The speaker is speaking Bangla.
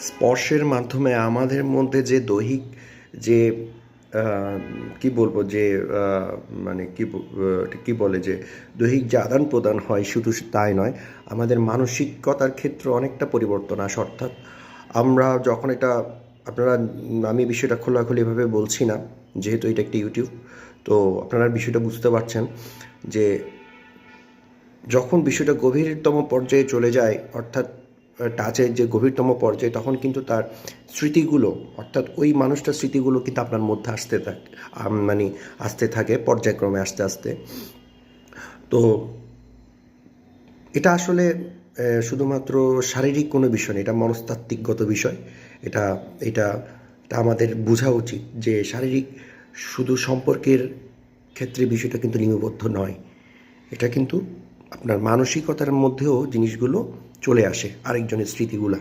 স্পর্শের মাধ্যমে আমাদের মধ্যে যে দৈহিক যে কি বলবো যে মানে কি বলে যে দৈহিক যে আদান প্রদান হয় শুধু তাই নয়, আমাদের মানসিকতার ক্ষেত্রে অনেকটা পরিবর্তন আসে। অর্থাৎ আমরা যখন এটা আপনারা আমি বিষয়টা খোলাখুলিভাবে বলছি না, যেহেতু এটা একটি ইউটিউব, তো আপনারা বিষয়টা বুঝতে পারছেন যে যখন বিষয়টা গভীরতম পর্যায়ে চলে যায়, অর্থাৎ টাচের যে গভীরতম পর্যায়ে, তখন কিন্তু তার স্মৃতিগুলো, অর্থাৎ ওই মানুষটার স্মৃতিগুলো কিন্তু আপনার মধ্যে আসতে থাকে, মানে আসতে থাকে পর্যায়ক্রমে আস্তে আস্তে। তো এটা আসলে শুধুমাত্র শারীরিক কোনো বিষয় না, এটা মনস্তাত্ত্বিকগত বিষয়। এটা এটা এটা আমাদের বোঝা উচিত যে শারীরিক শুধু সম্পর্কের ক্ষেত্রে বিষয়টা কিন্তু লিপিবদ্ধ নয়। এটা কিন্তু আপনার মানসিকতার মধ্যেও জিনিসগুলো চলে আসে, আরেকজনের স্মৃতিগুলা।